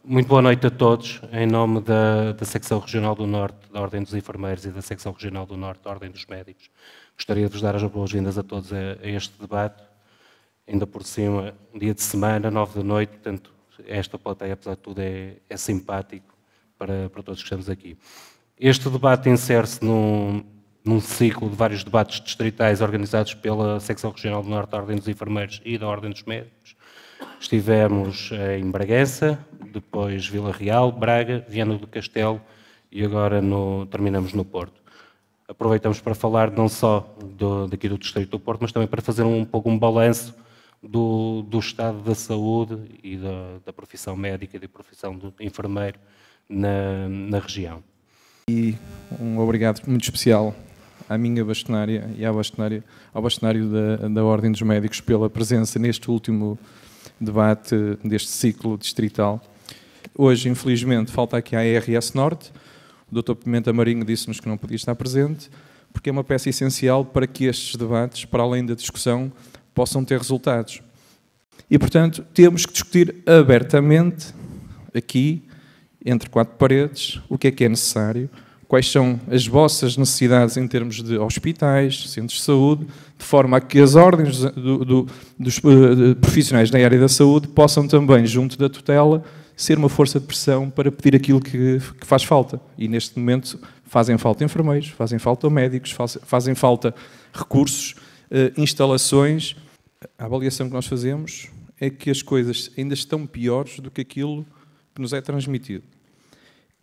Muito boa noite a todos. Em nome da Secção Regional do Norte da Ordem dos Enfermeiros e da Secção Regional do Norte da Ordem dos Médicos, gostaria de vos dar as boas-vindas a todos a este debate. Ainda por cima, um dia de semana, 9 da noite, portanto, esta plateia, apesar de tudo, é simpático para todos que estamos aqui. Este debate insere-se num ciclo de vários debates distritais organizados pela Secção Regional do Norte da Ordem dos Enfermeiros e da Ordem dos Médicos. Estivemos em Bragança, depois Vila Real, Braga, Viana do Castelo e agora terminamos no Porto. Aproveitamos para falar não só daqui do Distrito do Porto, mas também para fazer um pouco um balanço do estado da saúde e da profissão médica e da profissão do enfermeiro na região. E um obrigado muito especial à minha bastonária e ao bastonário da Ordem dos Médicos pela presença neste último debate deste ciclo distrital. Hoje, infelizmente, falta aqui a ARS Norte. O Dr. Pimenta Marinho disse-nos que não podia estar presente, porque é uma peça essencial para que estes debates, para além da discussão, possam ter resultados. E, portanto, temos que discutir abertamente, aqui, entre quatro paredes, o que é necessário, quais são as vossas necessidades em termos de hospitais, centros de saúde, de forma a que as ordens dos profissionais na área da saúde possam também, junto da tutela, ser uma força de pressão para pedir aquilo que faz falta. E neste momento fazem falta enfermeiros, fazem falta médicos, fazem falta recursos, instalações. A avaliação que nós fazemos é que as coisas ainda estão piores do que aquilo que nos é transmitido.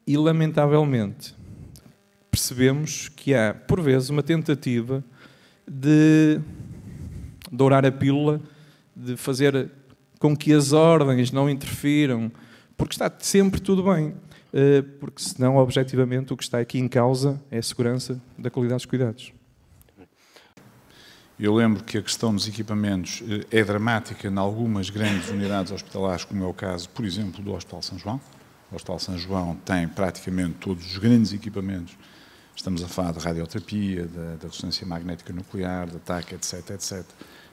E, lamentavelmente, percebemos que há, por vezes, uma tentativa de dourar a pílula, de fazer com que as ordens não interfiram, porque está sempre tudo bem, porque senão, objetivamente, o que está aqui em causa é a segurança da qualidade dos cuidados. Eu lembro que a questão dos equipamentos é dramática em algumas grandes unidades hospitalares, como é o caso, por exemplo, do Hospital São João. O Hospital São João tem praticamente todos os grandes equipamentos. Estamos a falar de radioterapia, da ressonância magnética nuclear, da TAC, etc., etc.,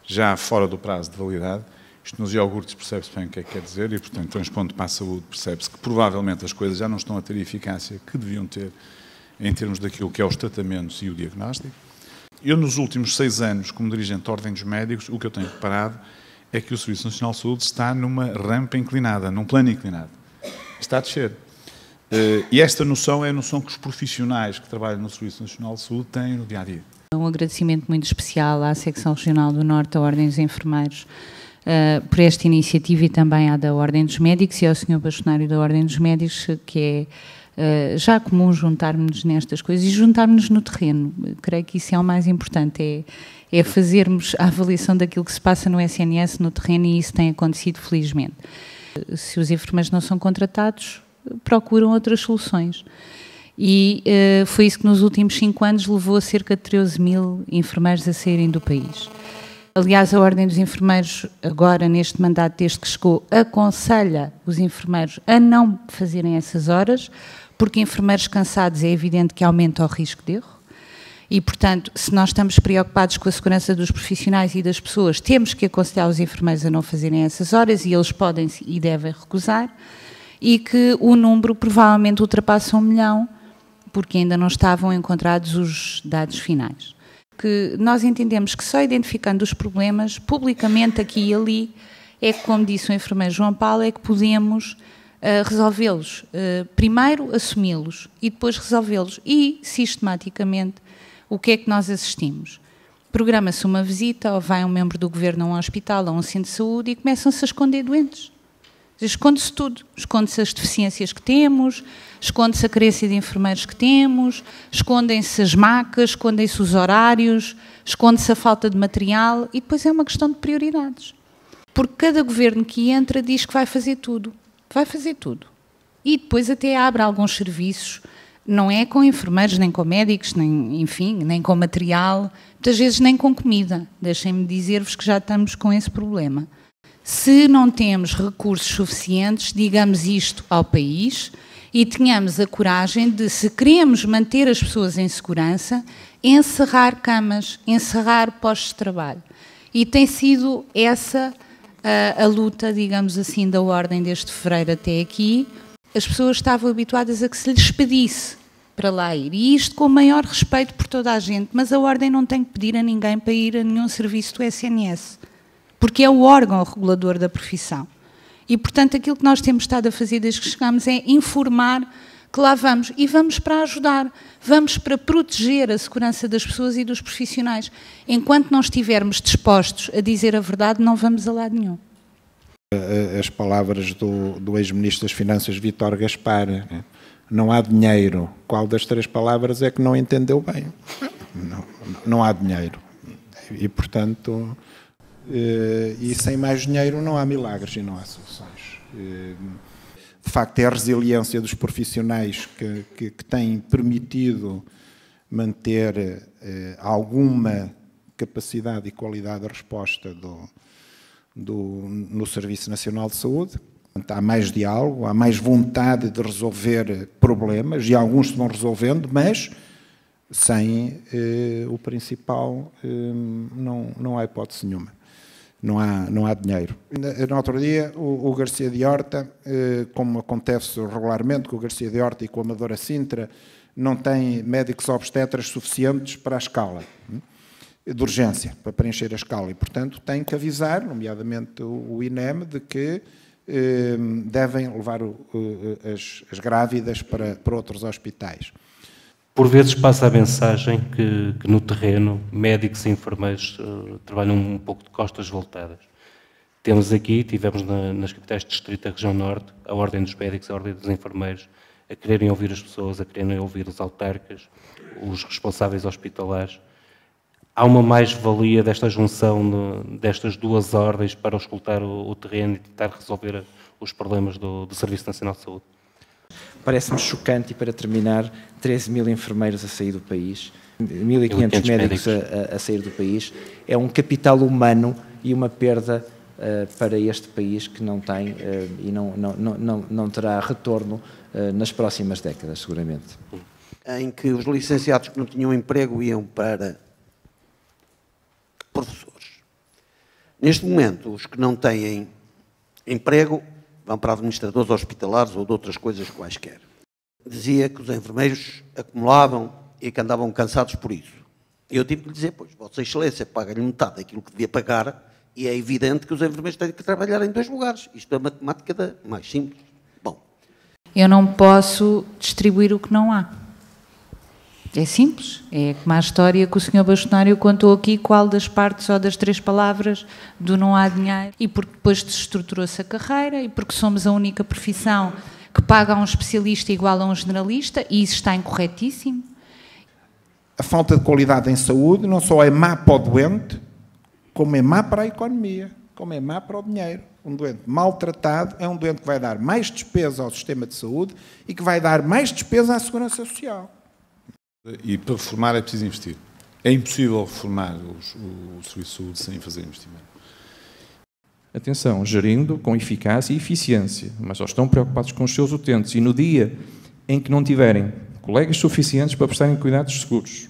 já fora do prazo de validade. Isto nos iogurtes percebe-se bem o que é que quer dizer e, portanto, transpondo para a saúde, percebe-se que provavelmente as coisas já não estão a ter a eficácia que deviam ter em termos daquilo que é os tratamentos e o diagnóstico. Eu, nos últimos 6 anos, como dirigente da Ordem dos Médicos, o que eu tenho reparado é que o Serviço Nacional de Saúde está numa rampa inclinada, num plano inclinado. Está a descer. E esta noção é a noção que os profissionais que trabalham no Serviço Nacional de Saúde têm no dia-a-dia. Um agradecimento muito especial à Secção Regional do Norte da Ordem dos Enfermeiros por esta iniciativa e também à da Ordem dos Médicos e ao Sr. Bastonário da Ordem dos Médicos, que é já comum juntarmos-nos nestas coisas e juntarmos-nos no terreno. Creio que isso é o mais importante, é fazermos a avaliação daquilo que se passa no SNS no terreno e isso tem acontecido felizmente. Se os enfermeiros não são contratados, procuram outras soluções. E foi isso que nos últimos 5 anos levou a cerca de 13.000 enfermeiros a saírem do país. Aliás, a Ordem dos Enfermeiros, agora neste mandato, desde que chegou, aconselha os enfermeiros a não fazerem essas horas, porque enfermeiros cansados é evidente que aumenta o risco de erro. E, portanto, se nós estamos preocupados com a segurança dos profissionais e das pessoas, temos que aconselhar os enfermeiros a não fazerem essas horas e eles podem e devem recusar. E que o número provavelmente ultrapassa 1 milhão, porque ainda não estavam encontrados os dados finais. Que nós entendemos que só identificando os problemas, publicamente aqui e ali, é que, como disse o enfermeiro João Paulo, é que podemos resolvê-los. Primeiro assumi-los e depois resolvê-los. E, sistematicamente, o que é que nós assistimos? Programa-se uma visita ou vai um membro do governo a um hospital, a um centro de saúde e começam-se a esconder doentes. Esconde-se tudo, esconde-se as deficiências que temos, esconde-se a carência de enfermeiros que temos, escondem-se as macas, escondem-se os horários, esconde-se a falta de material e depois é uma questão de prioridades. Porque cada governo que entra diz que vai fazer tudo, E depois até abre alguns serviços, não é com enfermeiros, nem com médicos, nem, enfim, nem com material, muitas vezes nem com comida. Deixem-me dizer-vos que já estamos com esse problema. Se não temos recursos suficientes, digamos isto ao país e tenhamos a coragem de, se queremos manter as pessoas em segurança, encerrar camas, encerrar postos de trabalho. E tem sido essa a luta, digamos assim, da Ordem desde fevereiro até aqui, as pessoas estavam habituadas a que se lhes pedisse para lá ir. E isto com o maior respeito por toda a gente, mas a Ordem não tem que pedir a ninguém para ir a nenhum serviço do SNS, porque é o órgão regulador da profissão. E, portanto, aquilo que nós temos estado a fazer desde que chegamos é informar que lá vamos, e vamos para ajudar, vamos para proteger a segurança das pessoas e dos profissionais. Enquanto não estivermos dispostos a dizer a verdade, não vamos a lado nenhum. As palavras do ex-ministro das Finanças, Vítor Gaspar, não há dinheiro. Qual das três palavras é que não entendeu bem? Não há dinheiro. E, portanto, e sem mais dinheiro não há milagres e não há soluções. De facto, é a resiliência dos profissionais que têm permitido manter alguma capacidade e qualidade de resposta no Serviço Nacional de Saúde. Há mais diálogo, há mais vontade de resolver problemas, e alguns se vão resolvendo, mas sem o principal não há hipótese nenhuma. Não há dinheiro. No outro dia, o Garcia de Horta, como acontece regularmente com o Garcia de Horta e com a Amadora Sintra, não tem médicos obstetras suficientes para a escala de urgência, para preencher a escala, e, portanto, tem que avisar, nomeadamente o INEM, de que devem levar as grávidas para outros hospitais. Por vezes passa a mensagem que no terreno médicos e enfermeiros trabalham um pouco de costas voltadas. Tivemos nas capitais de distrito da região norte, a Ordem dos Médicos, a Ordem dos Enfermeiros, a quererem ouvir as pessoas, a quererem ouvir os autarcas, os responsáveis hospitalares. Há uma mais-valia desta junção destas duas ordens para escutar o terreno e tentar resolver os problemas do Serviço Nacional de Saúde? Parece-me chocante, e para terminar, 13 mil enfermeiros a sair do país, 1.500 médicos a sair do país. É um capital humano e uma perda para este país que não tem e não terá retorno nas próximas décadas, seguramente. Em que os licenciados que não tinham emprego iam para professores. Neste momento, os que não têm emprego vão para administradores hospitalares ou de outras coisas quaisquer. Dizia que os enfermeiros acumulavam e que andavam cansados por isso. Eu tive que lhe dizer, pois, Vossa Excelência paga-lhe metade daquilo que devia pagar, e é evidente que os enfermeiros têm que trabalhar em 2 lugares. Isto é a matemática mais simples. Bom. Eu não posso distribuir o que não há. É simples. É como a história que o Sr. Bastonário contou aqui, qual das partes ou das 3 palavras do não há dinheiro. E porque depois desestruturou-se a carreira, e porque somos a única profissão que paga a um especialista igual a um generalista, e isso está incorretíssimo. A falta de qualidade em saúde não só é má para o doente, como é má para a economia, como é má para o dinheiro. Um doente maltratado é um doente que vai dar mais despesa ao sistema de saúde e que vai dar mais despesa à segurança social. E para reformar é preciso investir. É impossível reformar o Serviço de Saúde sem fazer investimento. Atenção, gerindo com eficácia e eficiência, mas só estão preocupados com os seus utentes, e no dia em que não tiverem colegas suficientes para prestarem cuidados seguros,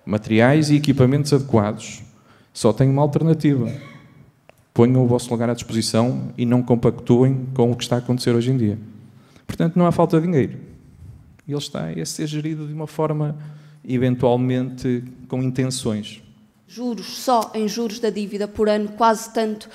materiais e equipamentos adequados, só têm uma alternativa. Ponham o vosso lugar à disposição e não compactuem com o que está a acontecer hoje em dia. Portanto, não há falta de dinheiro. Ele está a ser gerido de uma forma, eventualmente, com intenções. Juros, só em juros da dívida por ano, quase tanto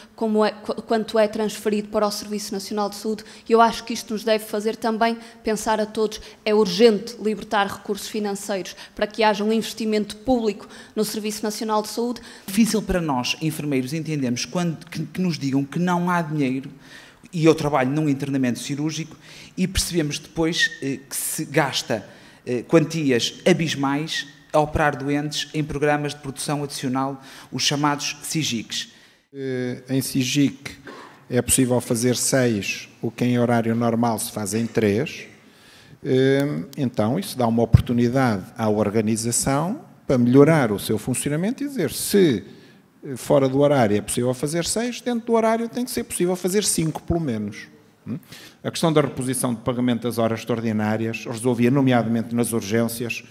quanto é transferido para o Serviço Nacional de Saúde, e eu acho que isto nos deve fazer também pensar a todos. É urgente libertar recursos financeiros para que haja um investimento público no Serviço Nacional de Saúde. Difícil para nós, enfermeiros, entendermos que nos digam que não há dinheiro, e eu trabalho num internamento cirúrgico, e percebemos depois que se gasta quantias abismais a operar doentes em programas de produção adicional, os chamados SIGICs. Em SIGIC é possível fazer 6, o que em horário normal se faz em 3. Então, isso dá uma oportunidade à organização para melhorar o seu funcionamento e dizer, se fora do horário é possível fazer 6, dentro do horário tem que ser possível fazer 5, pelo menos. A questão da reposição de pagamento das horas extraordinárias resolvia, nomeadamente nas urgências,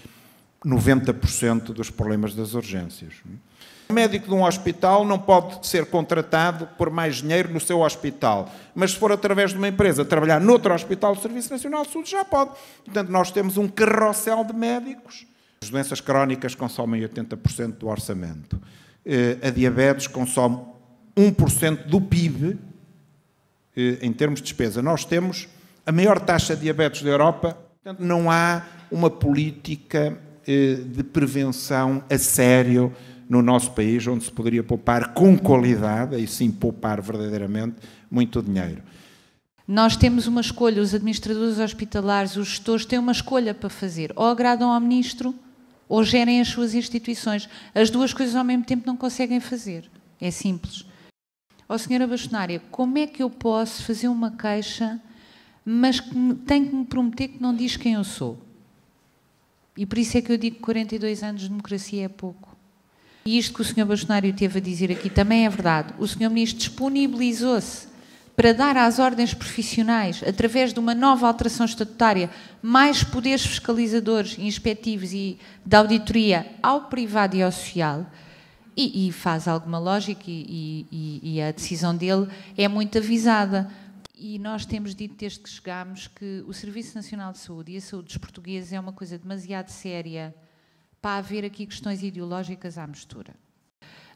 90% dos problemas das urgências. O médico de um hospital não pode ser contratado por mais dinheiro no seu hospital, mas se for através de uma empresa trabalhar noutro hospital do Serviço Nacional de Saúde, já pode. Portanto, nós temos um carrossel de médicos. As doenças crónicas consomem 80% do orçamento. A diabetes consome 1% do PIB em termos de despesa. Nós temos a maior taxa de diabetes da Europa. Portanto, não há uma política de prevenção a sério no nosso país, onde se poderia poupar com qualidade, e sim poupar verdadeiramente, muito dinheiro. Nós temos uma escolha, os administradores hospitalares, os gestores têm uma escolha para fazer. Ou agradam ao Ministro, ou gerem as suas instituições. As duas coisas ao mesmo tempo não conseguem fazer. É simples. Ó, Sra. Bastonária, como é que eu posso fazer uma queixa, mas que tenho que me prometer que não diz quem eu sou? E por isso é que eu digo que 42 anos de democracia é pouco. E isto que o Sr. Bastonário teve a dizer aqui também é verdade. O Sr. Ministro disponibilizou-se para dar às ordens profissionais, através de uma nova alteração estatutária, mais poderes fiscalizadores, inspectivos e de auditoria ao privado e ao social, e faz alguma lógica e a decisão dele é muito avisada. E nós temos dito desde que chegámos que o Serviço Nacional de Saúde e a saúde dos portugueses é uma coisa demasiado séria para haver aqui questões ideológicas à mistura.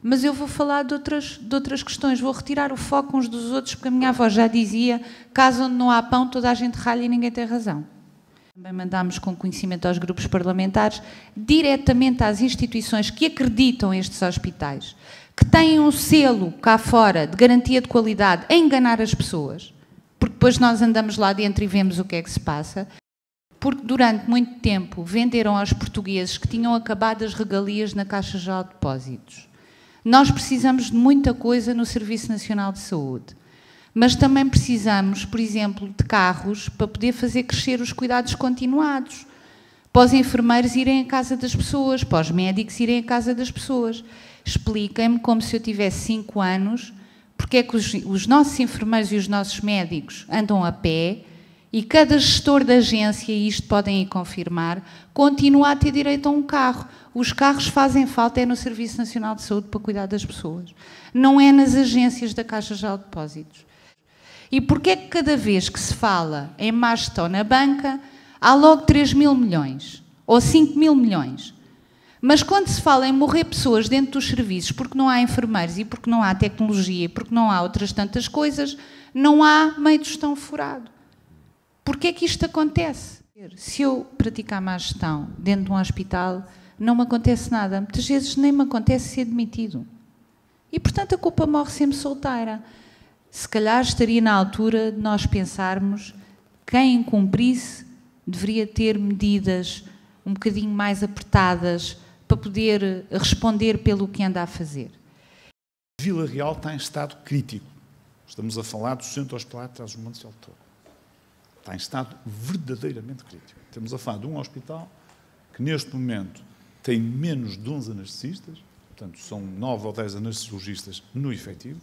Mas eu vou falar de outras questões, vou retirar o foco uns dos outros, porque a minha avó já dizia, casa onde não há pão, toda a gente ralha e ninguém tem razão. Também mandámos com conhecimento aos grupos parlamentares, diretamente às instituições que acreditam estes hospitais, que têm um selo cá fora de garantia de qualidade a enganar as pessoas, porque depois nós andamos lá dentro e vemos o que é que se passa, porque durante muito tempo venderam aos portugueses que tinham acabado as regalias na Caixa Geral de Depósitos. Nós precisamos de muita coisa no Serviço Nacional de Saúde, mas também precisamos, por exemplo, de carros para poder fazer crescer os cuidados continuados, para os enfermeiros irem à casa das pessoas, para os médicos irem à casa das pessoas. Expliquem-me, como se eu tivesse 5 anos, porque é que os nossos enfermeiros e os nossos médicos andam a pé e cada gestor da agência, e isto podem ir confirmar, continua a ter direito a um carro. Os carros fazem falta é no Serviço Nacional de Saúde para cuidar das pessoas. Não é nas agências da Caixa Geral de Depósitos. E porquê é que cada vez que se fala em má gestão na banca, há logo 3 mil milhões ou 5 mil milhões? Mas quando se fala em morrer pessoas dentro dos serviços porque não há enfermeiros e porque não há tecnologia e porque não há outras tantas coisas, não há meio de gestão furado. Porquê é que isto acontece? Se eu praticar má gestão dentro de um hospital, não me acontece nada. Muitas vezes nem me acontece ser demitido. E, portanto, a culpa morre sempre solteira. Se calhar estaria na altura de nós pensarmos quem incumprisse deveria ter medidas um bocadinho mais apertadas para poder responder pelo que anda a fazer. Vila Real está em estado crítico. Estamos a falar do Centro Hospitalar de Trás-os-Montes e Alto Douro. Está em estado verdadeiramente crítico. Estamos a falar de um hospital que neste momento tem menos de 11 anestesistas, portanto são 9 ou 10 anestesiologistas no efetivo,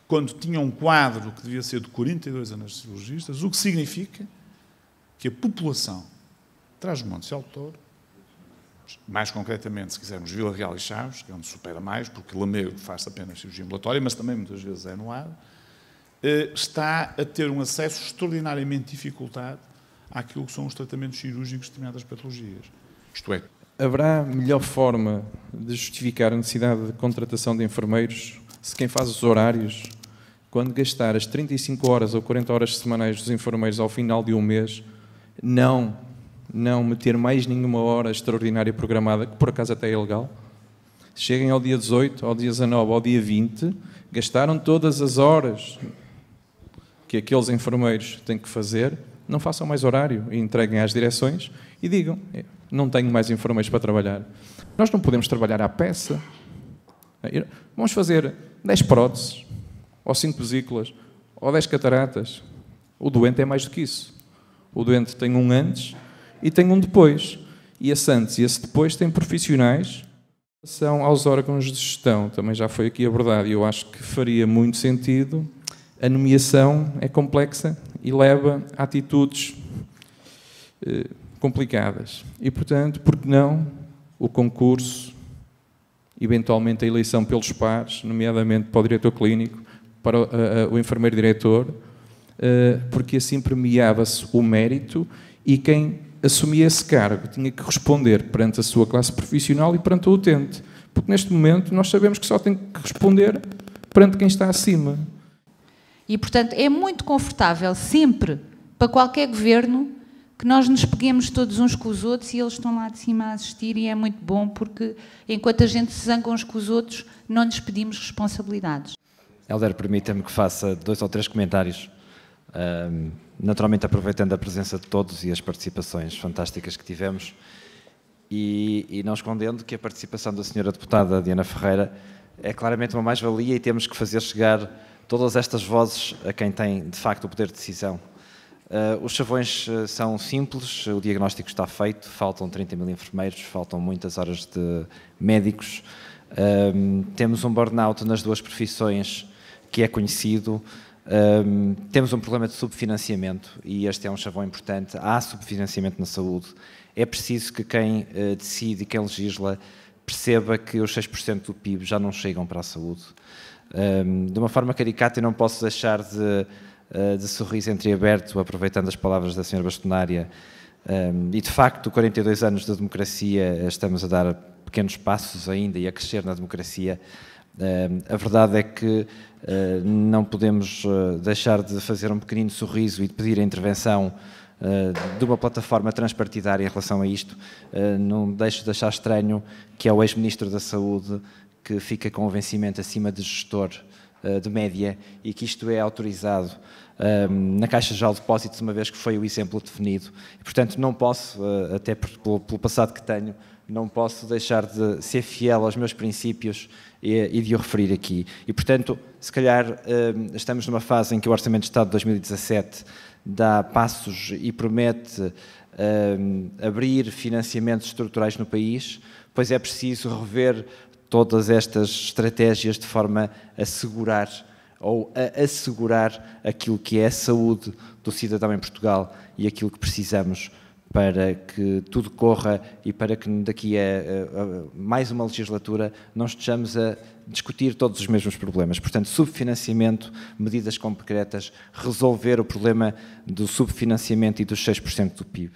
quando tinha um quadro que devia ser de 42 anestesiologistas, o que significa que a população de Trás-os-Montes e Alto Douro, mais concretamente, se quisermos, Vila Real e Chaves, que é onde supera mais, porque Lamego faz apenas cirurgia ambulatória, mas também muitas vezes é no ar, está a ter um acesso extraordinariamente dificultado àquilo que são os tratamentos cirúrgicos de determinadas patologias. Isto é... Haverá melhor forma de justificar a necessidade de contratação de enfermeiros se quem faz os horários, quando gastar as 35 horas ou 40 horas semanais dos enfermeiros ao final de um mês, não meter mais nenhuma hora extraordinária programada, que por acaso até é ilegal, cheguem ao dia 18, ao dia 19, ao dia 20, gastaram todas as horas que aqueles enfermeiros têm que fazer, não façam mais horário e entreguem às direções e digam, não tenho mais enfermeiros para trabalhar. Nós não podemos trabalhar à peça. Vamos fazer 10 próteses, ou 5 vesículas, ou 10 cataratas. O doente é mais do que isso. O doente tem um antes e tem um depois. E esse antes e esse depois têm profissionais que são aos órgãos de gestão. Também já foi aqui abordado e eu acho que faria muito sentido. A nomeação é complexa e leva a atitudes complicadas. E, portanto, por que não o concurso, eventualmente a eleição pelos pares, nomeadamente para o diretor clínico, para o enfermeiro-diretor, porque assim premiava-se o mérito e quem assumia esse cargo tinha que responder perante a sua classe profissional e perante o utente. Porque neste momento nós sabemos que só tem que responder perante quem está acima. E, portanto, é muito confortável sempre, para qualquer governo, que nós nos peguemos todos uns com os outros e eles estão lá de cima a assistir, e é muito bom porque, enquanto a gente se zanga uns com os outros, não lhes pedimos responsabilidades. Helder, permita-me que faça 2 ou 3 comentários. Naturalmente aproveitando a presença de todos e as participações fantásticas que tivemos e não escondendo que a participação da senhora deputada Diana Ferreira é claramente uma mais-valia e temos que fazer chegar todas estas vozes a quem tem de facto o poder de decisão. Os chavões são simples, o diagnóstico está feito, faltam 30 mil enfermeiros, faltam muitas horas de médicos, temos um burnout nas 2 profissões que é conhecido. Temos um problema de subfinanciamento e este é um chavão importante. Há subfinanciamento na saúde. É preciso que quem decide e quem legisla perceba que os 6% do PIB já não chegam para a saúde. De uma forma caricata, eu não posso deixar de sorriso entreaberto, aproveitando as palavras da senhora bastonária. E de facto, 42 anos de democracia, estamos a dar pequenos passos ainda e a crescer na democracia. A verdade é que não podemos deixar de fazer um pequenino sorriso e de pedir a intervenção de uma plataforma transpartidária em relação a isto. Não deixo de achar estranho que é o ex-ministro da Saúde que fica com o vencimento acima de gestor de média e que isto é autorizado na Caixa Geral de Depósitos, uma vez que foi o exemplo definido. E, portanto, não posso, até pelo passado que tenho, não posso deixar de ser fiel aos meus princípios e de o referir aqui. E, portanto, se calhar estamos numa fase em que o Orçamento de Estado de 2017 dá passos e promete abrir financiamentos estruturais no país, pois é preciso rever todas estas estratégias de forma a assegurar ou a assegurar aquilo que é a saúde do cidadão em Portugal e aquilo que precisamos para que tudo corra e para que daqui a mais uma legislatura não estejamos a discutir todos os mesmos problemas. Portanto, subfinanciamento, medidas concretas, resolver o problema do subfinanciamento e dos 6% do PIB.